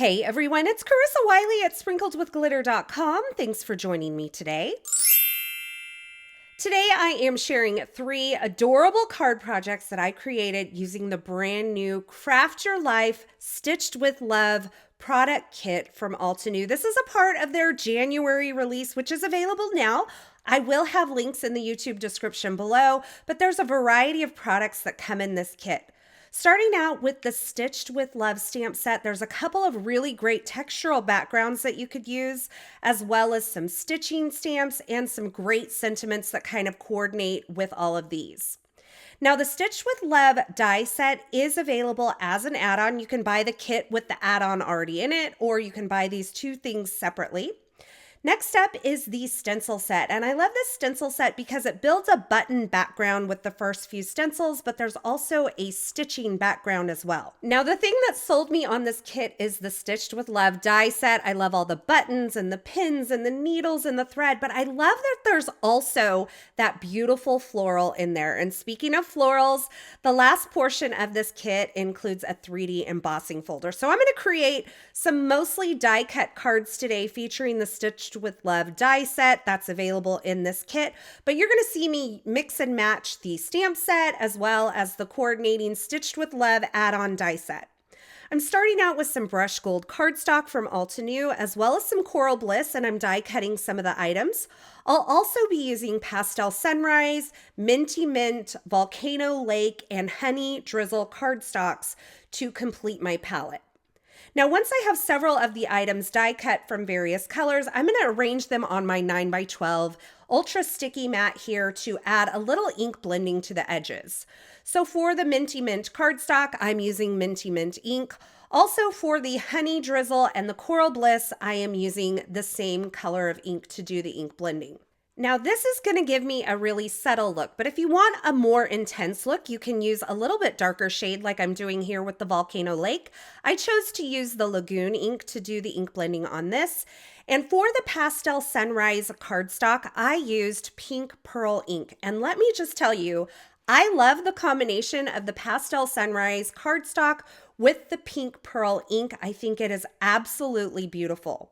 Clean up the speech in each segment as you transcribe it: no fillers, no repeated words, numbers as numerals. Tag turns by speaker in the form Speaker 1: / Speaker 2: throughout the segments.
Speaker 1: Hey everyone, it's Carissa Wiley at sprinkledwithglitter.com. Thanks for joining me today. Today I am sharing 3 adorable card projects that I created using the brand new Craft Your Life Stitched with Love product kit from Altenew. This is a part of their January release, which is available now. I will have links in the YouTube description below, but there's a variety of products that come in this kit. Starting out with the Stitched with Love stamp set, there's a couple of really great textural backgrounds that you could use, as well as some stitching stamps and some great sentiments that kind of coordinate with all of these. Now, the Stitched with Love die set is available as an add-on. You can buy the kit with the add-on already in it, or you can buy these 2 things separately. Next up is the stencil set, and I love this stencil set because it builds a button background with the first few stencils, but there's also a stitching background as well. Now, the thing that sold me on this kit is the Stitched with Love die set. I love all the buttons and the pins and the needles and the thread, but I love that there's also that beautiful floral in there. And speaking of florals, the last portion of this kit includes a 3D embossing folder. So I'm going to create some mostly die cut cards today featuring the Stitched with Love die set that's available in this kit, but you're going to see me mix and match the stamp set as well as the coordinating Stitched with Love add-on die set. I'm starting out with some brushed gold cardstock from Altenew as well as some Coral Bliss, and I'm die cutting some of the items. I'll also be using Pastel Sunrise, Minty Mint, Volcano Lake, and Honey Drizzle cardstocks to complete my palette. Now, once I have several of the items die cut from various colors, I'm going to arrange them on my 9x12 ultra sticky mat here to add a little ink blending to the edges. So for the Minty Mint cardstock, I'm using Minty Mint ink. Also for the Honey Drizzle and the Coral Bliss, I am using the same color of ink to do the ink blending. Now, this is going to give me a really subtle look, but if you want a more intense look, you can use a little bit darker shade like I'm doing here with the Volcano Lake. I chose to use the Lagoon ink to do the ink blending on this. And for the Pastel Sunrise cardstock, I used Pink Pearl ink. And let me just tell you, I love the combination of the Pastel Sunrise cardstock with the Pink Pearl ink. I think it is absolutely beautiful.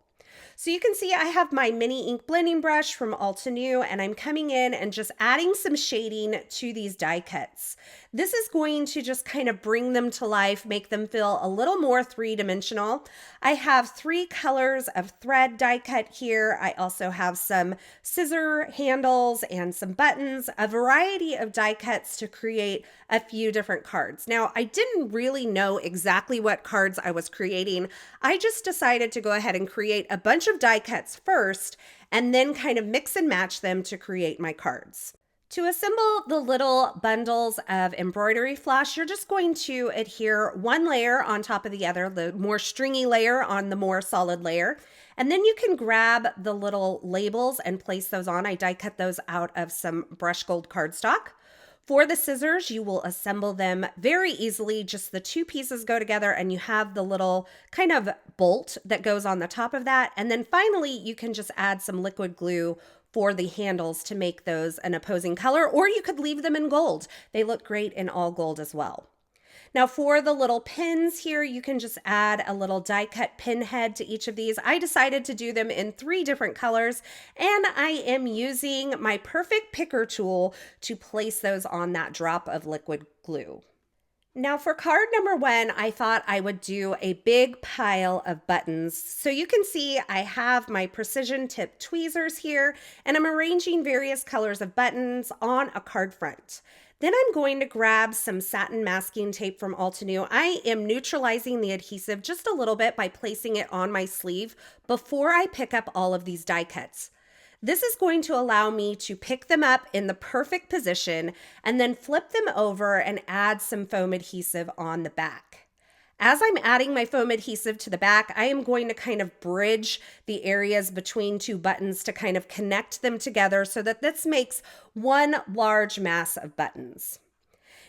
Speaker 1: So you can see I have my mini ink blending brush from Altenew, and I'm coming in and just adding some shading to these die cuts. This is going to just kind of bring them to life, make them feel a little more 3-dimensional. I have 3 colors of thread die cut here. I also have some scissor handles and some buttons, a variety of die cuts to create a few different cards. Now, I didn't really know exactly what cards I was creating. I just decided to go ahead and create a bunch of die cuts first and then kind of mix and match them to create my cards. To assemble the little bundles of embroidery floss, you're just going to adhere one layer on top of the other, the more stringy layer on the more solid layer. And then you can grab the little labels and place those on. I die cut those out of some brushed gold cardstock. For the scissors, you will assemble them very easily. Just the 2 pieces go together and you have the little kind of bolt that goes on the top of that. And then finally, you can just add some liquid glue for the handles to make those an opposing color, or you could leave them in gold. They look great in all gold as well. Now for the little pins here, you can just add a little die cut pin head to each of these. I decided to do them in 3 different colors, and I am using my Perfect Picker tool to place those on that drop of liquid glue. Now for card number 1, I thought I would do a big pile of buttons. So you can see I have my precision tip tweezers here, and I'm arranging various colors of buttons on a card front. Then I'm going to grab some satin masking tape from Altenew. I am neutralizing the adhesive just a little bit by placing it on my sleeve before I pick up all of these die cuts. This is going to allow me to pick them up in the perfect position and then flip them over and add some foam adhesive on the back. As I'm adding my foam adhesive to the back, I am going to kind of bridge the areas between 2 buttons to kind of connect them together so that this makes one large mass of buttons.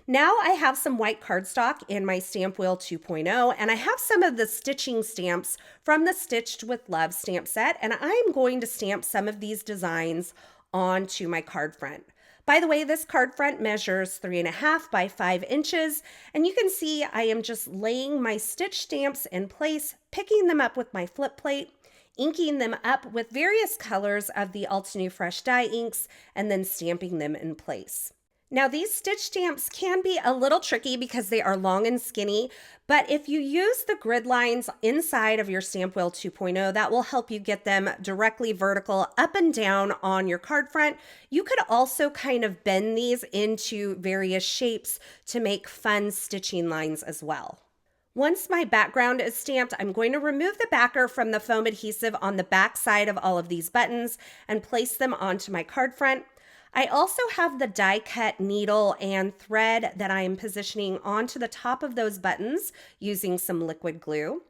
Speaker 1: Now I have some white cardstock in my Stamp Wheel 2.0, and I have some of the stitching stamps from the Stitched with Love stamp set, and I'm going to stamp some of these designs onto my card front. By the way, this card front measures 3.5 by 5 inches, and you can see I am just laying my stitch stamps in place picking them up with my flip plate, inking them up with various colors of the Altenew Fresh Dye inks, and then stamping them in place. Now, these stitch stamps can be a little tricky because they are long and skinny, but if you use the grid lines inside of your Stamp Wheel 2.0, that will help you get them directly vertical up and down on your card front. You could also kind of bend these into various shapes to make fun stitching lines as well. Once my background is stamped, I'm going to remove the backer from the foam adhesive on the back side of all of these buttons and place them onto my card front. I also have the die cut needle and thread that I am positioning onto the top of those buttons using some liquid glue.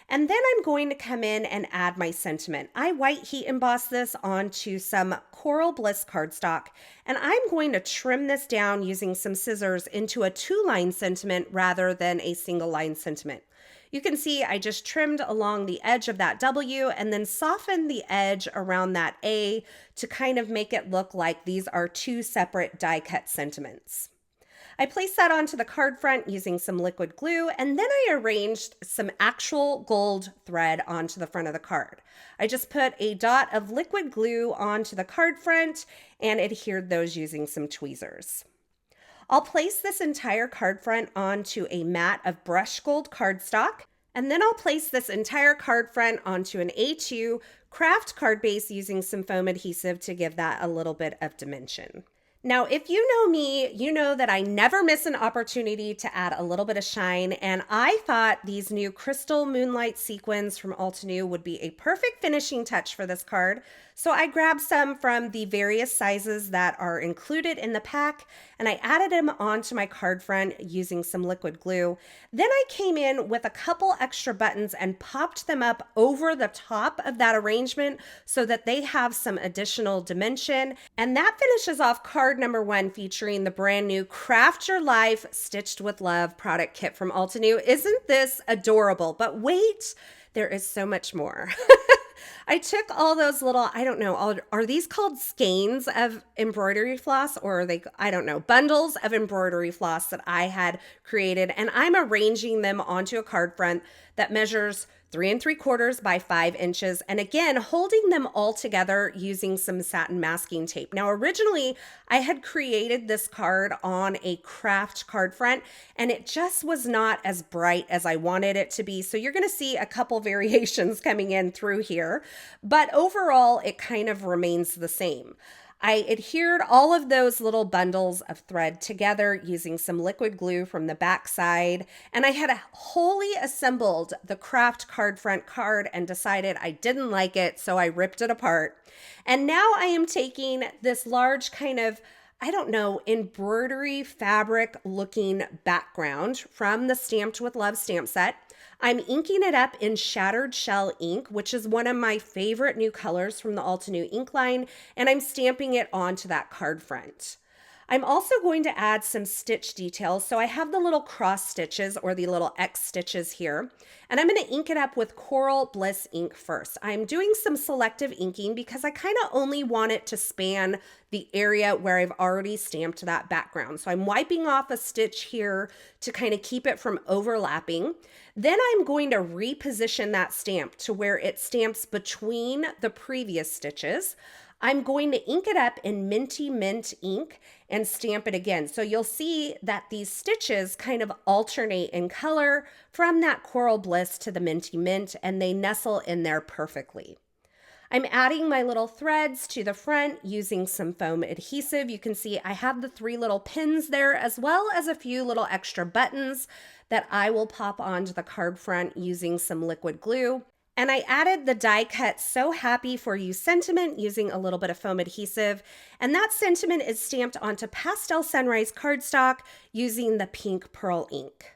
Speaker 1: And then I'm going to come in and add my sentiment. I white heat emboss this onto some Coral Bliss cardstock, and I'm going to trim this down using some scissors into a 2-line sentiment rather than a single line sentiment. You can see I just trimmed along the edge of that W and then softened the edge around that A to kind of make it look like these are 2 separate die cut sentiments. I placed that onto the card front using some liquid glue, and then I arranged some actual gold thread onto the front of the card. I just put a dot of liquid glue onto the card front and adhered those using some tweezers. I'll place this entire card front onto a mat of brushed gold cardstock, and then I'll place this entire card front onto an A2 craft card base using some foam adhesive to give that a little bit of dimension. Now, if you know me, you know that I never miss an opportunity to add a little bit of shine, and I thought these new Crystal Moonlight Sequins from Altenew would be a perfect finishing touch for this card. So I grabbed some from the various sizes that are included in the pack, and I added them onto my card front using some liquid glue. Then I came in with a couple extra buttons and popped them up over the top of that arrangement so that they have some additional dimension. And that finishes off card number 1, featuring the brand new Craft Your Life Stitched with Love product kit from Altenew. Isn't this adorable? But wait, there is so much more. I took all those little, I don't know, are these called skeins of embroidery floss, or are they, I don't know, bundles of embroidery floss that I had created, and I'm arranging them onto a card front that measures 3 3/4 by 5 inches, and again, holding them all together using some satin masking tape. Now, originally, I had created this card on a craft card front, and it just was not as bright as I wanted it to be, so you're going to see a couple variations coming in through here, but overall, it kind of remains the same. I adhered all of those little bundles of thread together using some liquid glue from the back side, and I had wholly assembled the craft card front card and decided I didn't like it, so I ripped it apart. And now I am taking this large kind of, I don't know, embroidery fabric looking background from the Stamped with Love stamp set. I'm inking it up in Shattered Shell ink, which is one of my favorite new colors from the Altenew ink line, and I'm stamping it onto that card front. I'm also going to add some stitch details. So I have the little cross stitches or the little X stitches here, and I'm going to ink it up with Coral Bliss ink first. I'm doing some selective inking because I kind of only want it to span the area where I've already stamped that background. So I'm wiping off a stitch here to kind of keep it from overlapping. Then I'm going to reposition that stamp to where it stamps between the previous stitches. I'm going to ink it up in Minty Mint ink and stamp it again. So you'll see that these stitches kind of alternate in color from that Coral Bliss to the Minty Mint, and they nestle in there perfectly. I'm adding my little threads to the front using some foam adhesive. You can see I have the 3 little pins there, as well as a few little extra buttons that I will pop onto the card front using some liquid glue. And I added the die cut So Happy For You sentiment using a little bit of foam adhesive. And that sentiment is stamped onto Pastel Sunrise cardstock using the pink pearl ink.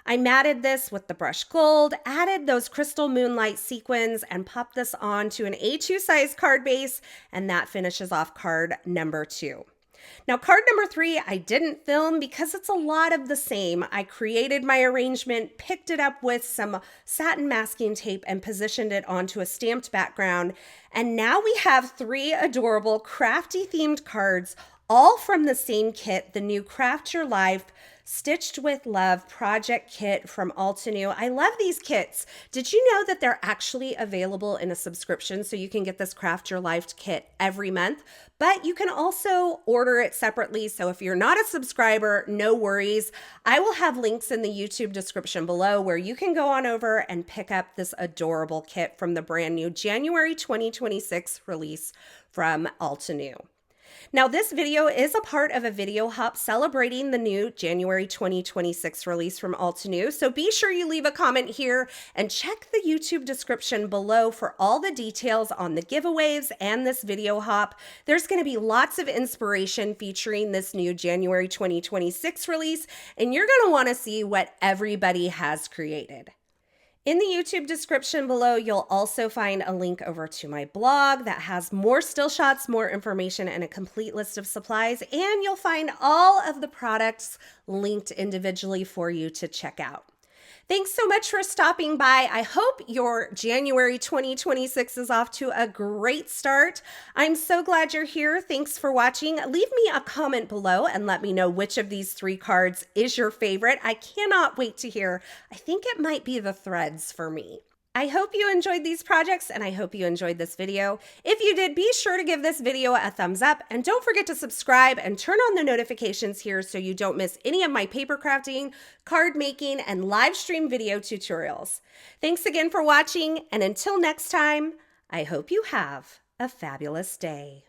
Speaker 1: I matted this with the brushed gold, added those Crystal Moonlight sequins, and popped this onto an A2 size card base, and that finishes off card number 2. Now, card number 3, I didn't film because it's a lot of the same. I created my arrangement, picked it up with some satin masking tape, and positioned it onto a stamped background. And now we have 3 adorable crafty themed cards, all from the same kit, the new Craft Your Life Stitched with Love project kit from Altenew. I love these kits. Did you know that they're actually available in a subscription, so you can get this Craft Your Life kit every month, but you can also order it separately. So if you're not a subscriber, no worries. I will have links in the YouTube description below where you can go on over and pick up this adorable kit from the brand new January 2026 release from Altenew. Now, this video is a part of a video hop celebrating the new January 2026 release from Altenew, so be sure you leave a comment here and check the YouTube description below for all the details on the giveaways and this video hop. There's going to be lots of inspiration featuring this new January 2026 release, and you're going to want to see what everybody has created. In the YouTube description below, you'll also find a link over to my blog that has more still shots, more information, and a complete list of supplies. And you'll find all of the products linked individually for you to check out. Thanks so much for stopping by. I hope your January 2026 is off to a great start. I'm so glad you're here. Thanks for watching. Leave me a comment below and let me know which of these 3 cards is your favorite. I cannot wait to hear. I think it might be the threads for me. I hope you enjoyed these projects and I hope you enjoyed this video. If you did, be sure to give this video a thumbs up and don't forget to subscribe and turn on the notifications here so you don't miss any of my paper crafting, card making, and live stream video tutorials. Thanks again for watching, and until next time, I hope you have a fabulous day.